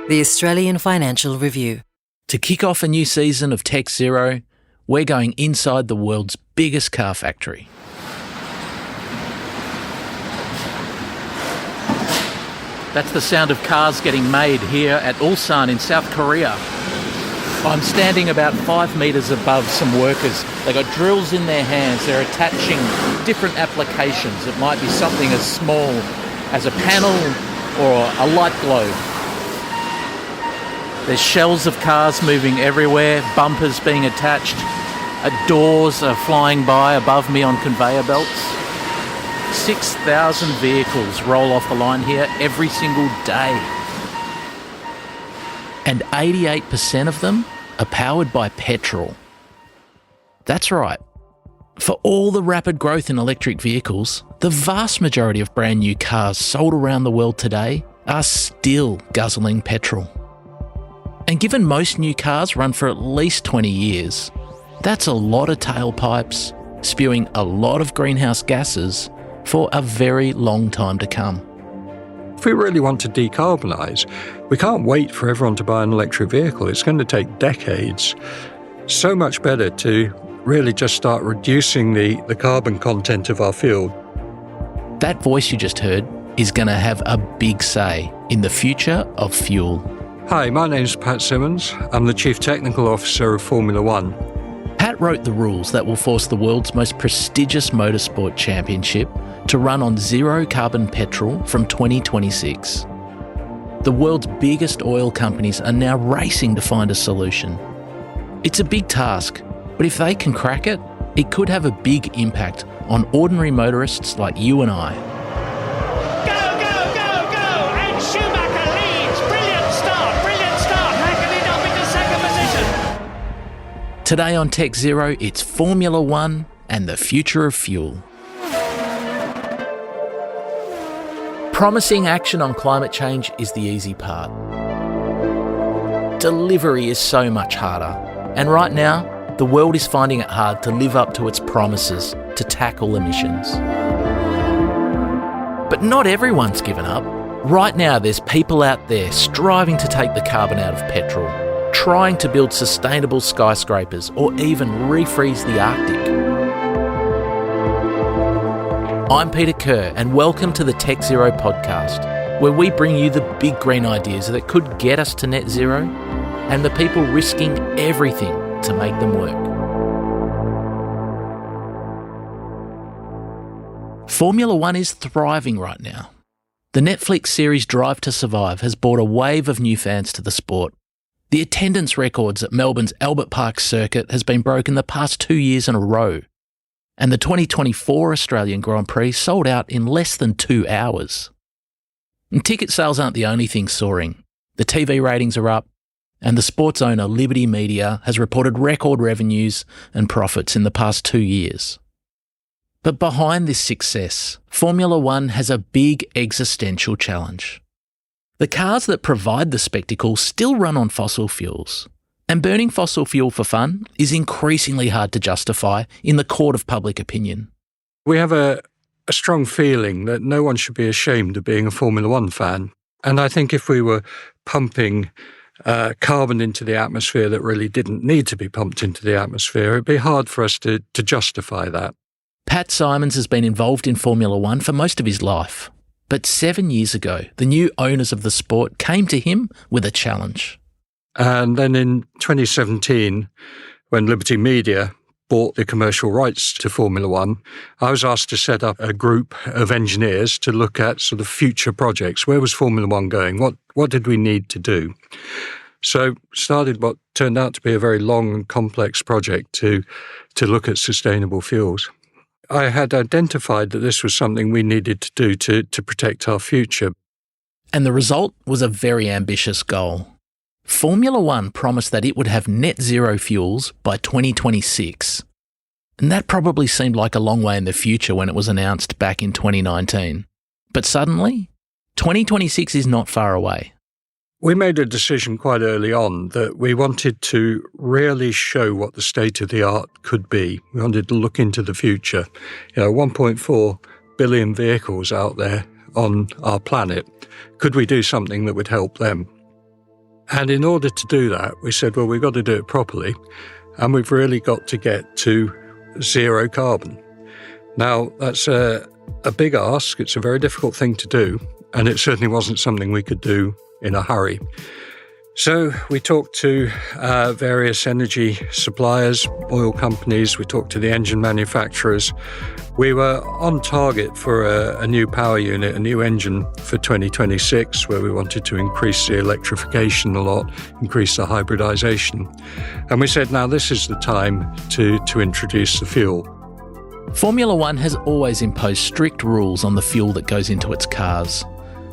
The Australian Financial Review. To kick off a new season of Tech Zero, we're going inside the world's biggest car factory. That's the sound of cars getting made here at Ulsan in South Korea. I'm standing about 5 metres above some workers. They've got drills in their hands. They're attaching different applications. It might be something as small as a panel or a light globe. There's shells of cars moving everywhere, bumpers being attached, doors are flying by above me on conveyor belts. 6,000 vehicles roll off the line here every single day. And 88% of them are powered by petrol. That's right. For all the rapid growth in electric vehicles, the vast majority of brand new cars sold around the world today are still guzzling petrol. And given most new cars run for at least 20 years, that's a lot of tailpipes, spewing a lot of greenhouse gases for a very long time to come. If we really want to decarbonise, we can't wait for everyone to buy an electric vehicle. It's going to take decades. So much better to really just start reducing the carbon content of our fuel. That voice you just heard is going to have a big say in the future of fuel. Hi, my name's Pat Symonds. I'm the Chief Technical Officer of Formula One. Pat wrote the rules that will force the world's most prestigious motorsport championship to run on zero carbon petrol from 2026. The world's biggest oil companies are now racing to find a solution. It's a big task, but if they can crack it, it could have a big impact on ordinary motorists like you and I. Today on Tech Zero, it's Formula One and the future of fuel. Promising action on climate change is the easy part. Delivery is so much harder. And right now, the world is finding it hard to live up to its promises to tackle emissions. But not everyone's given up. Right now, there's people out there striving to take the carbon out of petrol, trying to build sustainable skyscrapers or even refreeze the Arctic. I'm Peter Kerr and welcome to the Tech Zero podcast, where we bring you the big green ideas that could get us to net zero and the people risking everything to make them work. Formula One is thriving right now. The Netflix series Drive to Survive has brought a wave of new fans to the sport. The attendance records at Melbourne's Albert Park circuit has been broken the past 2 years in a row. And the 2024 Australian Grand Prix sold out in less than 2 hours. And ticket sales aren't the only thing soaring. The TV ratings are up, and the sports owner Liberty Media has reported record revenues and profits in the past 2 years. But behind this success, Formula One has a big existential challenge. The cars that provide the spectacle still run on fossil fuels, and burning fossil fuel for fun is increasingly hard to justify in the court of public opinion. We have a strong feeling that no one should be ashamed of being a Formula One fan. And I think if we were pumping carbon into the atmosphere that really didn't need to be pumped into the atmosphere, it'd be hard for us to justify that. Pat Symonds has been involved in Formula One for most of his life. But 7 years ago, the new owners of the sport came to him with a challenge. And then in 2017, when Liberty Media bought the commercial rights to Formula One, I was asked to set up a group of engineers to look at sort of future projects. Where was Formula One going? What did we need to do? So started what turned out to be a very long and complex project to look at sustainable fuels. I had identified that this was something we needed to do to protect our future. And the result was a very ambitious goal. Formula One promised that it would have net zero fuels by 2026. And that probably seemed like a long way in the future when it was announced back in 2019. But suddenly, 2026 is not far away. We made a decision quite early on that we wanted to really show what the state of the art could be. We wanted to look into the future. 1.4 billion vehicles out there on our planet. Could we do something that would help them? And in order to do that, we said, well, we've got to do it properly, and we've really got to get to zero carbon. Now, that's a big ask. It's a very difficult thing to do, and it certainly wasn't something we could do in a hurry. So we talked to various energy suppliers, oil companies, we talked to the engine manufacturers. We were on target for a new power unit, a new engine for 2026, where we wanted to increase the electrification a lot, increase the hybridization. And we said, now this is the time to introduce the fuel. Formula One has always imposed strict rules on the fuel that goes into its cars.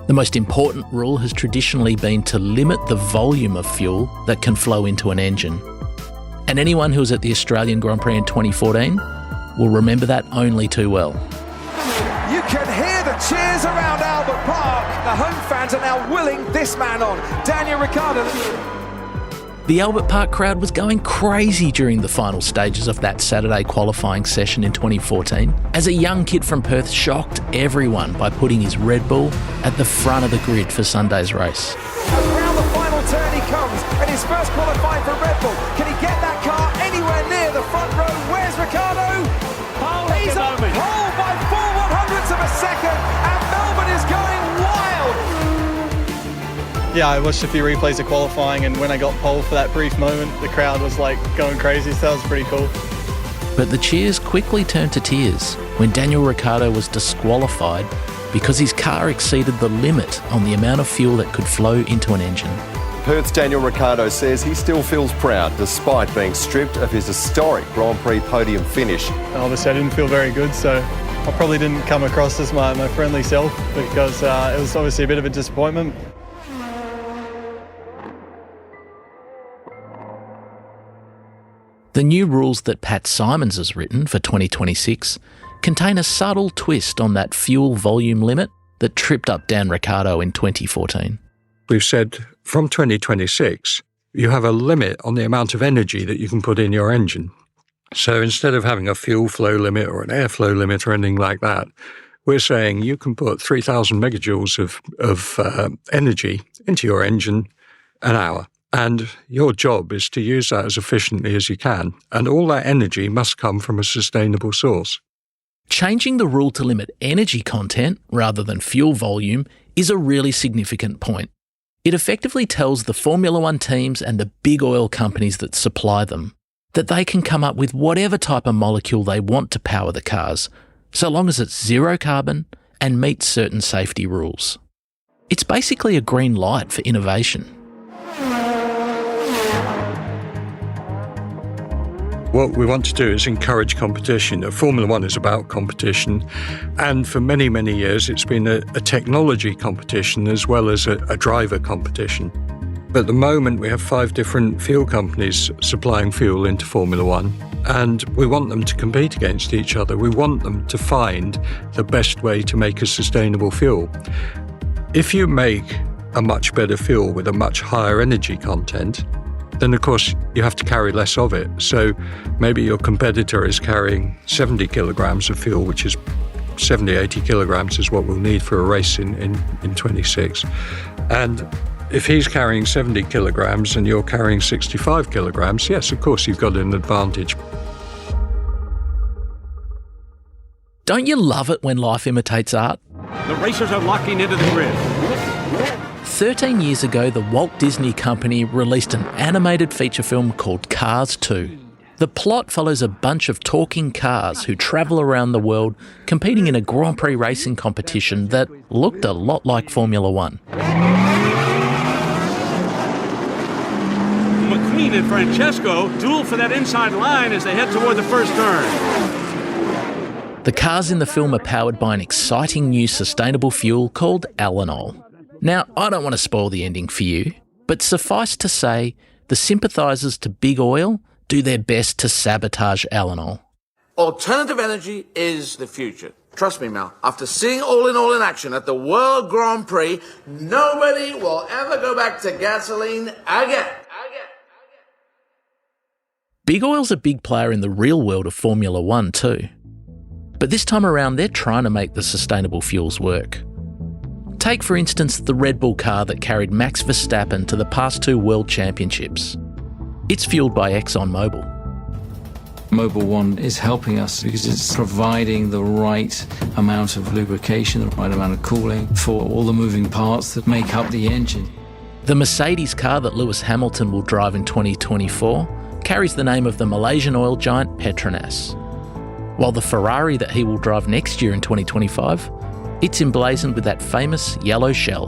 The most important rule has traditionally been to limit the volume of fuel that can flow into an engine. And anyone who was at the Australian Grand Prix in 2014 will remember that only too well. You can hear the cheers around Albert Park. The home fans are now willing this man on, Daniel Ricciardo. The Albert Park crowd was going crazy during the final stages of that Saturday qualifying session in 2014, as a young kid from Perth shocked everyone by putting his Red Bull at the front of the grid for Sunday's race. Around the final turn he comes, and his first qualifying for Red Bull. Can he get that car anywhere near the front row? Where's Ricciardo? He's on pole by 4/100ths of a second, and Melbourne is going wild. Yeah, I watched a few replays of qualifying, and when I got pole for that brief moment, the crowd was like going crazy, so that was pretty cool. But the cheers quickly turned to tears when Daniel Ricciardo was disqualified because his car exceeded the limit on the amount of fuel that could flow into an engine. Perth's Daniel Ricciardo says he still feels proud despite being stripped of his historic Grand Prix podium finish. Obviously, I didn't feel very good, so I probably didn't come across as my friendly self because it was obviously a bit of a disappointment. The new rules that Pat Symonds has written for 2026 contain a subtle twist on that fuel volume limit that tripped up Dan Ricciardo in 2014. We've said from 2026, you have a limit on the amount of energy that you can put in your engine. So instead of having a fuel flow limit or an airflow limit or anything like that, we're saying you can put 3,000 megajoules of energy into your engine an hour. And your job is to use that as efficiently as you can. And all that energy must come from a sustainable source. Changing the rule to limit energy content rather than fuel volume is a really significant point. It effectively tells the Formula One teams and the big oil companies that supply them that they can come up with whatever type of molecule they want to power the cars, so long as it's zero carbon and meets certain safety rules. It's basically a green light for innovation. What we want to do is encourage competition. Formula One is about competition, and for many, many years it's been a technology competition as well as a driver competition. But at the moment we have 5 different fuel companies supplying fuel into Formula One, and we want them to compete against each other. We want them to find the best way to make a sustainable fuel. If you make a much better fuel with a much higher energy content, then of course you have to carry less of it. So maybe your competitor is carrying 70 kilograms of fuel, which is 70, 80 kilograms is what we'll need for a race in 26. And if he's carrying 70 kilograms and you're carrying 65 kilograms, yes, of course you've got an advantage. Don't you love it when life imitates art? The racers are locking into the grid. 13 years ago, the Walt Disney Company released an animated feature film called Cars 2. The plot follows a bunch of talking cars who travel around the world competing in a Grand Prix racing competition that looked a lot like Formula One. McQueen and Francesco duel for that inside line as they head toward the first turn. The cars in the film are powered by an exciting new sustainable fuel called Alanol. Now, I don't want to spoil the ending for you, but suffice to say, the sympathisers to big oil do their best to sabotage Alanol. Alternative energy is the future. Trust me, Mel, after seeing All in action at the World Grand Prix, nobody will ever go back to gasoline again. Big oil's a big player in the real world of Formula One too. But this time around, they're trying to make the sustainable fuels work. Take, for instance, the Red Bull car that carried Max Verstappen to the past 2 World Championships. It's fuelled by ExxonMobil. Mobil 1 is helping us because it's providing the right amount of lubrication, the right amount of cooling for all the moving parts that make up the engine. The Mercedes car that Lewis Hamilton will drive in 2024 carries the name of the Malaysian oil giant Petronas, while the Ferrari that he will drive next year in 2025, it's emblazoned with that famous yellow shell.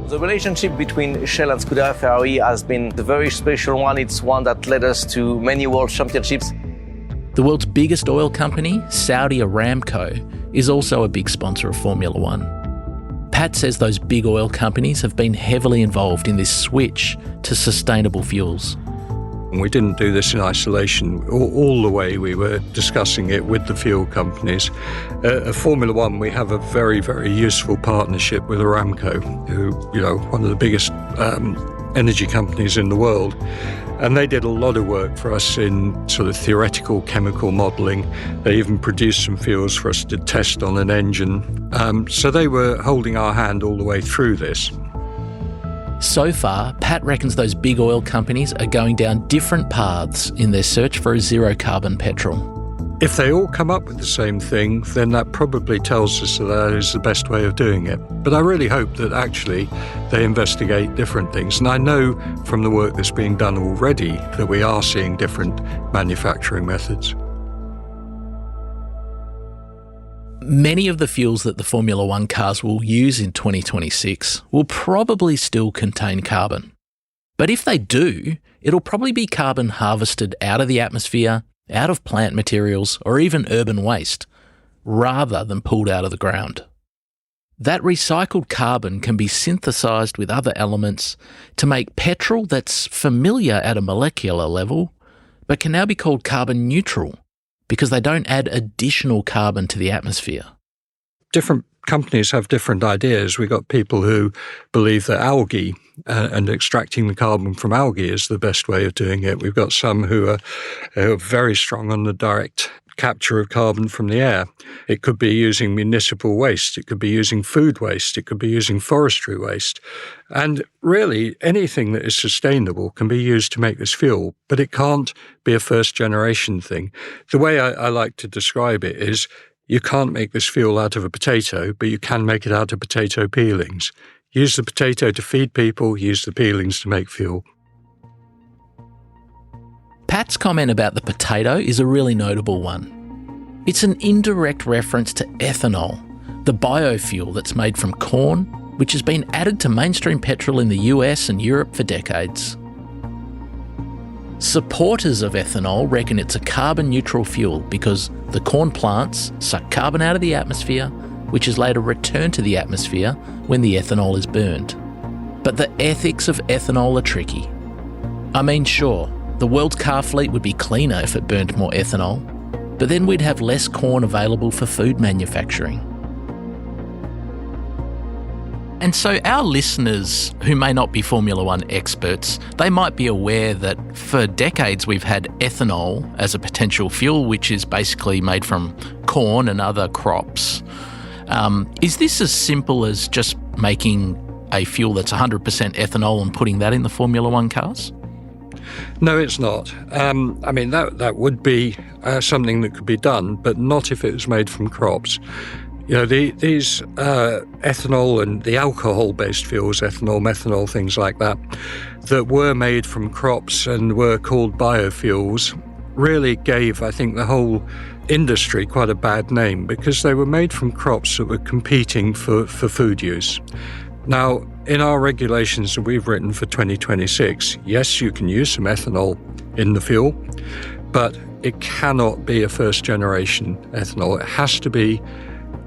The relationship between Shell and Scuderia Ferrari has been a very special one. It's one that led us to many world championships. The world's biggest oil company, Saudi Aramco, is also a big sponsor of Formula One. Pat says those big oil companies have been heavily involved in this switch to sustainable fuels. We didn't do this in isolation. All the way we were discussing it with the fuel companies. At Formula One, we have a very, very useful partnership with Aramco, who, one of the biggest energy companies in the world. And they did a lot of work for us in sort of theoretical chemical modelling. They even produced some fuels for us to test on an engine. So they were holding our hand all the way through this. So far, Pat reckons those big oil companies are going down different paths in their search for a zero-carbon petrol. If they all come up with the same thing, then that probably tells us that is the best way of doing it. But I really hope that actually they investigate different things. And I know from the work that's being done already that we are seeing different manufacturing methods. Many of the fuels that the Formula One cars will use in 2026 will probably still contain carbon. But if they do, it'll probably be carbon harvested out of the atmosphere, out of plant materials, or even urban waste, rather than pulled out of the ground. That recycled carbon can be synthesised with other elements to make petrol that's familiar at a molecular level, but can now be called carbon neutral, because they don't add additional carbon to the atmosphere. Different companies have different ideas. We've got people who believe that algae and extracting the carbon from algae is the best way of doing it. We've got some who are very strong on the direct capture of carbon from the air. It could be using municipal waste. It could be using food waste. It could be using forestry waste. And really, anything that is sustainable can be used to make this fuel, but it can't be a first-generation thing. The way I like to describe it is you can't make this fuel out of a potato, but you can make it out of potato peelings. Use the potato to feed people, use the peelings to make fuel. Pat's comment about the potato is a really notable one. It's an indirect reference to ethanol, the biofuel that's made from corn, which has been added to mainstream petrol in the US and Europe for decades. Supporters of ethanol reckon it's a carbon-neutral fuel because the corn plants suck carbon out of the atmosphere, which is later returned to the atmosphere when the ethanol is burned. But the ethics of ethanol are tricky. I mean, sure, the world's car fleet would be cleaner if it burned more ethanol, but then we'd have less corn available for food manufacturing. And so our listeners who may not be Formula One experts, they might be aware that for decades we've had ethanol as a potential fuel, which is basically made from corn and other crops. Is this as simple as just making a fuel that's 100% ethanol and putting that in the Formula One cars? No, it's not. That would be something that could be done, but not if it was made from crops. These ethanol and the alcohol-based fuels, ethanol, methanol, things like that were made from crops and were called biofuels, really gave, I think, the whole industry quite a bad name because they were made from crops that were competing for food use. Now, in our regulations that we've written for 2026, yes, you can use some ethanol in the fuel, but it cannot be a first-generation ethanol. It has to be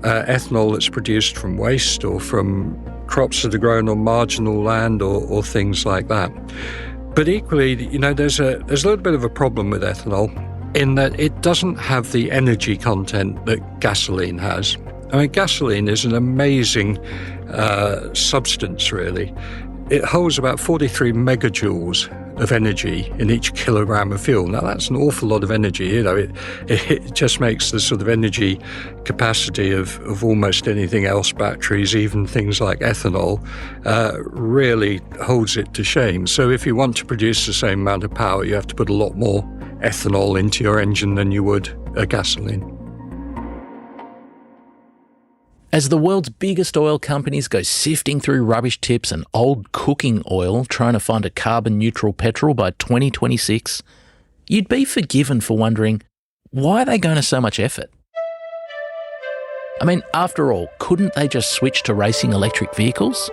ethanol that's produced from waste or from crops that are grown on marginal land or things like that. But equally, there's a little bit of a problem with ethanol in that it doesn't have the energy content that gasoline has. I mean, gasoline is an amazing substance, really. It holds about 43 megajoules of energy in each kilogram of fuel. Now, that's an awful lot of energy. It just makes the sort of energy capacity of almost anything else, batteries, even things like ethanol, really holds it to shame. So if you want to produce the same amount of power, you have to put a lot more ethanol into your engine than you would a gasoline. As the world's biggest oil companies go sifting through rubbish tips and old cooking oil trying to find a carbon-neutral petrol by 2026, you'd be forgiven for wondering, why are they going to so much effort? I mean, after all, couldn't they just switch to racing electric vehicles?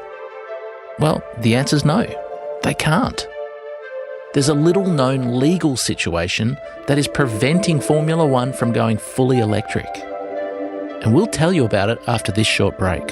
Well, the answer's no, they can't. There's a little-known legal situation that is preventing Formula One from going fully electric. And we'll tell you about it after this short break.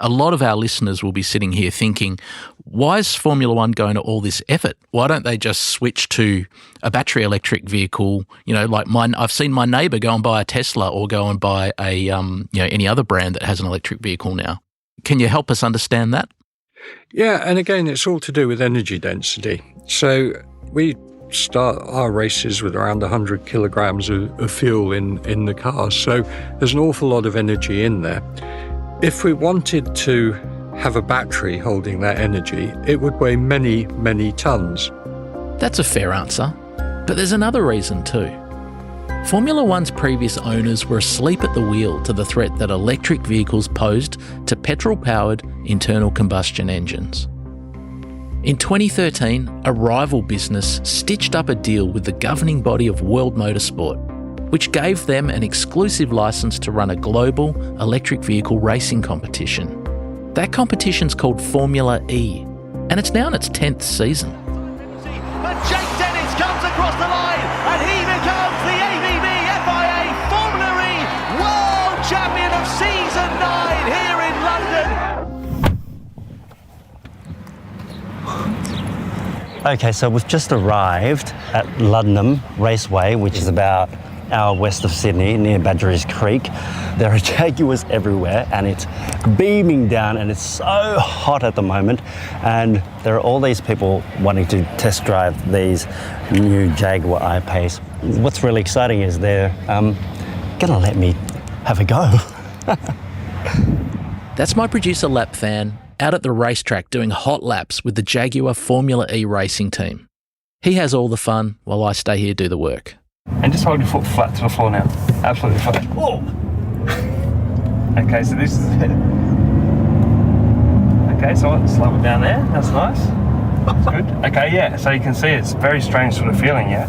A lot of our listeners will be sitting here thinking, why is Formula One going to all this effort? Why don't they just switch to a battery electric vehicle? You know, like I've seen my neighbour go and buy a Tesla or go and buy a any other brand that has an electric vehicle now. Can you help us understand that? Yeah, and again, it's all to do with energy density. So we start our races with around 100 kilograms of fuel in the car. So there's an awful lot of energy in there. If we wanted to have a battery holding that energy, it would weigh many, many tons. That's a fair answer, but there's another reason too. Formula One's previous owners were asleep at the wheel to the threat that electric vehicles posed to petrol-powered internal combustion engines. In 2013, a rival business stitched up a deal with the governing body of world motorsport, which gave them an exclusive licence to run a global electric vehicle racing competition. That competition's called Formula E, and it's now in its 10th season. And Jake Dennis comes across the line, and he becomes the ABB FIA Formula E World Champion of Season 9 here in London. Okay, so we've just arrived at Luddenham Raceway, which is about an hour west of Sydney, near Badgerys Creek. There are jaguars everywhere, and it's beaming down, and it's so hot at the moment. And there are all these people wanting to test drive these new Jaguar I-Pace. What's really exciting is they're gonna let me have a go. That's my producer Lap Fan out at the racetrack doing hot laps with the Jaguar Formula E racing team. He has all the fun while I stay here do the work. And just hold your foot flat to the floor now. Absolutely flat. Whoa! Okay, so this is it. Okay, so I'll slow it down there. That's nice. That's good. Okay, yeah, so you can see it's a very strange sort of feeling, yeah.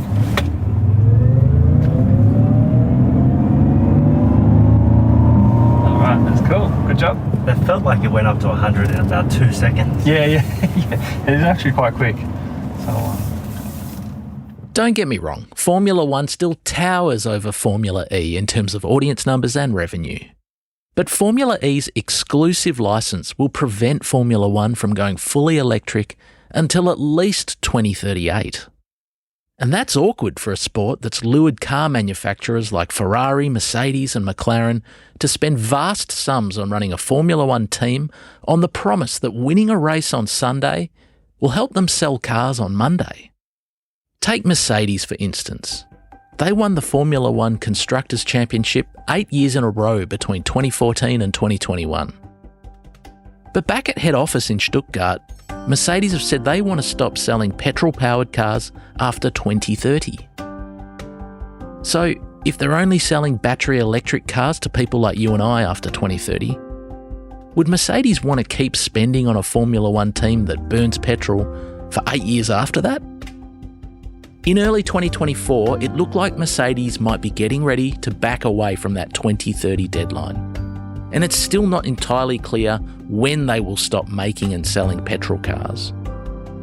Alright, that's cool. Good job. That felt like it went up to 100 in about 2 seconds. Yeah. It is actually quite quick. So, Don't get me wrong, Formula One still towers over Formula E in terms of audience numbers and revenue. But Formula E's exclusive licence will prevent Formula One from going fully electric until at least 2038. And that's awkward for a sport that's lured car manufacturers like Ferrari, Mercedes and McLaren to spend vast sums on running a Formula One team on the promise that winning a race on Sunday will help them sell cars on Monday. Take Mercedes, for instance. They won the Formula One Constructors' Championship 8 years in a row between 2014 and 2021. But back at head office in Stuttgart, Mercedes have said they want to stop selling petrol-powered cars after 2030. So, if they're only selling battery electric cars to people like you and I after 2030, would Mercedes want to keep spending on a Formula One team that burns petrol for 8 years after that? In early 2024, it looked like Mercedes might be getting ready to back away from that 2030 deadline. And it's still not entirely clear when they will stop making and selling petrol cars.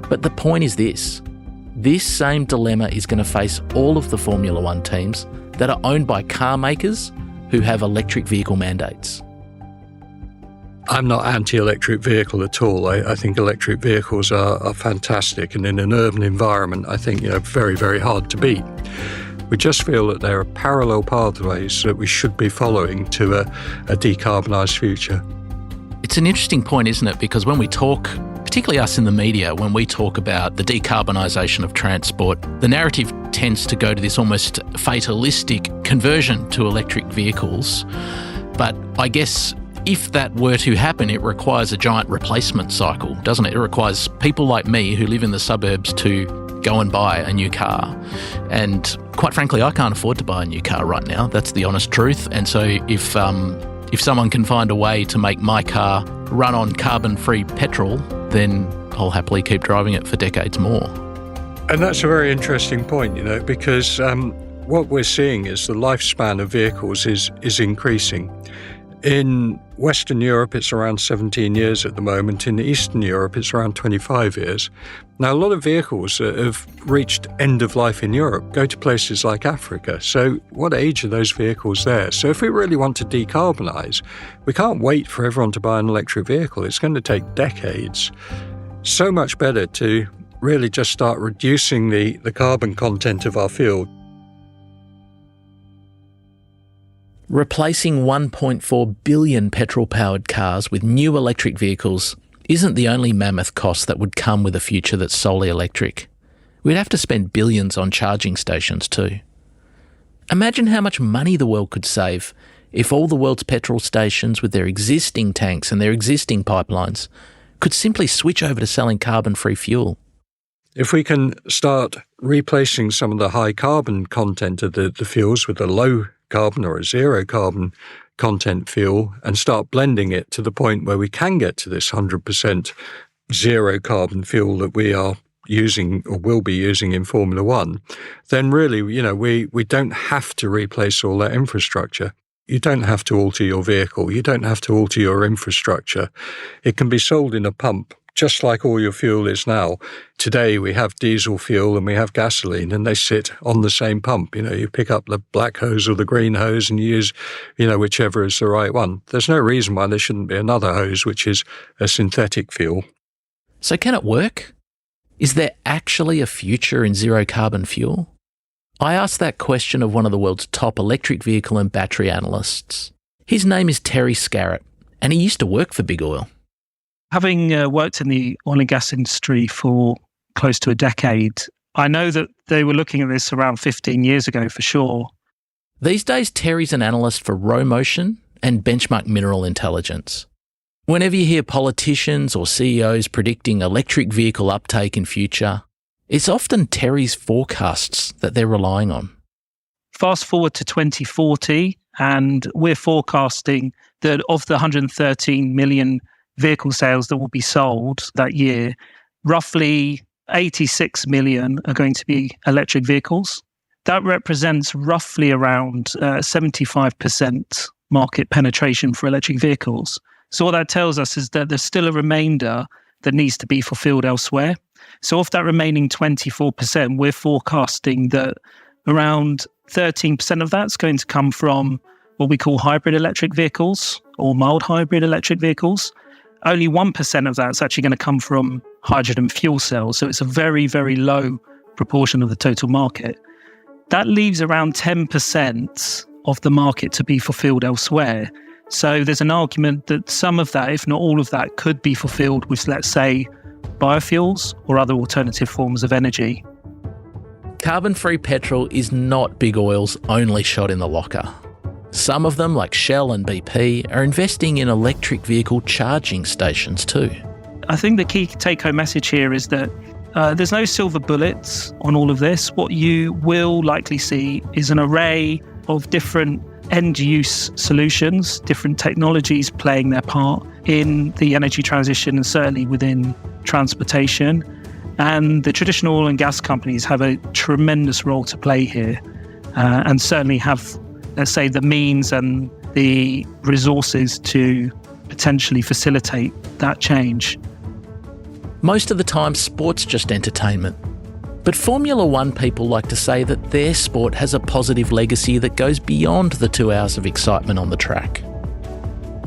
But the point is this same dilemma is going to face all of the Formula One teams that are owned by car makers who have electric vehicle mandates. I'm not anti-electric vehicle at all. I think electric vehicles are fantastic, and in an urban environment, I think very, very hard to beat. We just feel that there are parallel pathways that we should be following to a decarbonised future. It's an interesting point, isn't it? Because when we talk, particularly us in the media, when we talk about the decarbonisation of transport, the narrative tends to go to this almost fatalistic conversion to electric vehicles. But I guess if that were to happen, it requires a giant replacement cycle, doesn't it? It requires people like me who live in the suburbs to go and buy a new car. And quite frankly, I can't afford to buy a new car right now. That's the honest truth. And so if someone can find a way to make my car run on carbon-free petrol, then I'll happily keep driving it for decades more. And that's a very interesting point, because what we're seeing is the lifespan of vehicles is increasing. In Western Europe, it's around 17 years at the moment. In Eastern Europe, it's around 25 years. Now, a lot of vehicles that have reached end of life in Europe go to places like Africa. So what age are those vehicles there? So if we really want to decarbonise, we can't wait for everyone to buy an electric vehicle. It's going to take decades. So much better to really just start reducing the carbon content of our fuel. Replacing 1.4 billion petrol-powered cars with new electric vehicles isn't the only mammoth cost that would come with a future that's solely electric. We'd have to spend billions on charging stations too. Imagine how much money the world could save if all the world's petrol stations with their existing tanks and their existing pipelines could simply switch over to selling carbon-free fuel. If we can start replacing some of the high carbon content of the fuels with a low carbon or a zero carbon content fuel and start blending it to the point where we can get to this 100% zero carbon fuel that we are using or will be using in Formula One, then really, we don't have to replace all that infrastructure. You don't have to alter your vehicle. You don't have to alter your infrastructure. It can be sold in a pump, just like all your fuel is now. Today we have diesel fuel and we have gasoline, and they sit on the same pump. You pick up the black hose or the green hose and you use, whichever is the right one. There's no reason why there shouldn't be another hose, which is a synthetic fuel. So can it work? Is there actually a future in zero carbon fuel? I asked that question of one of the world's top electric vehicle and battery analysts. His name is Terry Scarrett, and he used to work for Big Oil. Having worked in the oil and gas industry for close to a decade, I know that they were looking at this around 15 years ago for sure. These days, Terry's an analyst for Row Motion and Benchmark Mineral Intelligence. Whenever you hear politicians or CEOs predicting electric vehicle uptake in future, it's often Terry's forecasts that they're relying on. Fast forward to 2040, and we're forecasting that of the 113 million vehicle sales that will be sold that year, roughly 86 million are going to be electric vehicles. That represents roughly around 75% market penetration for electric vehicles. So what that tells us is that there's still a remainder that needs to be fulfilled elsewhere. So of that remaining 24%, we're forecasting that around 13% of that's going to come from what we call hybrid electric vehicles or mild hybrid electric vehicles. Only 1% of that's actually going to come from hydrogen fuel cells. So it's a very, very low proportion of the total market. That leaves around 10% of the market to be fulfilled elsewhere. So there's an argument that some of that, if not all of that, could be fulfilled with, let's say, biofuels or other alternative forms of energy. Carbon-free petrol is not Big Oil's only shot in the locker. Some of them, like Shell and BP, are investing in electric vehicle charging stations too. I think the key take-home message here is that there's no silver bullets on all of this. What you will likely see is an array of different end-use solutions, different technologies playing their part in the energy transition and certainly within transportation. And the traditional oil and gas companies have a tremendous role to play here and certainly have, let's say, the means and the resources to potentially facilitate that change. Most of the time, sport's just entertainment. But Formula One people like to say that their sport has a positive legacy that goes beyond the 2 hours of excitement on the track.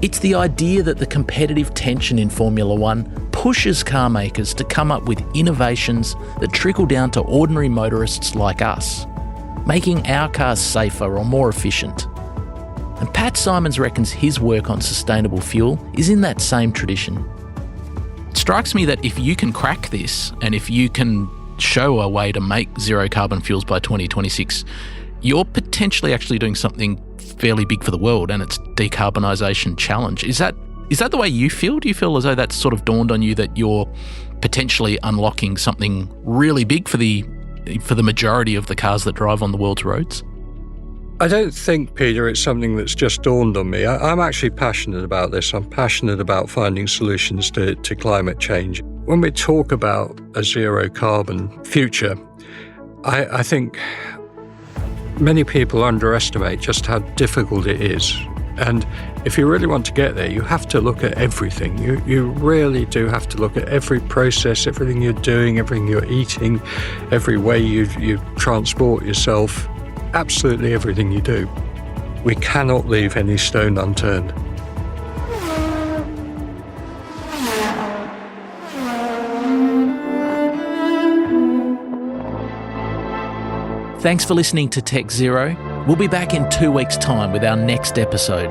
It's the idea that the competitive tension in Formula One pushes car makers to come up with innovations that trickle down to ordinary motorists like us, making our cars safer or more efficient. And Pat Symonds reckons his work on sustainable fuel is in that same tradition. It strikes me that if you can crack this, and if you can show a way to make zero carbon fuels by 2026, you're potentially actually doing something fairly big for the world and its decarbonisation challenge. Is that the way you feel? Do you feel as though that's sort of dawned on you that you're potentially unlocking something really big for the majority of the cars that drive on the world's roads? I don't think, Peter, it's something that's just dawned on me. I'm actually passionate about this. I'm passionate about finding solutions to climate change. When we talk about a zero carbon future, I think many people underestimate just how difficult it is. And if you really want to get there, you have to look at everything. You really do have to look at every process, everything you're doing, everything you're eating, every way you transport yourself, absolutely everything you do. We cannot leave any stone unturned. Thanks for listening to Tech Zero. We'll be back in 2 weeks' time with our next episode.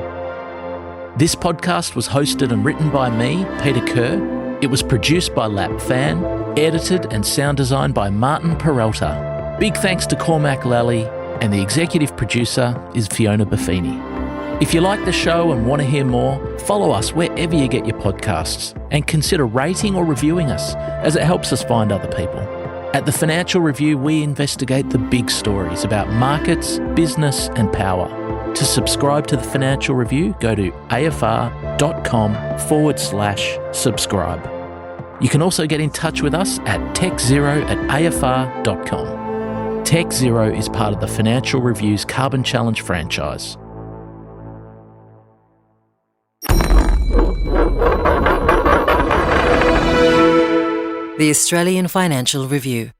This podcast was hosted and written by me, Peter Kerr. It was produced by Lap Fan, edited and sound designed by Martin Peralta. Big thanks to Cormac Lally, and the executive producer is Fiona Buffini. If you like the show and want to hear more, follow us wherever you get your podcasts and consider rating or reviewing us, as it helps us find other people. At the Financial Review, we investigate the big stories about markets, business and power. To subscribe to the Financial Review, go to afr.com/subscribe. You can also get in touch with us at techzero@afr.com. Tech Zero is part of the Financial Review's Carbon Challenge franchise. The Australian Financial Review.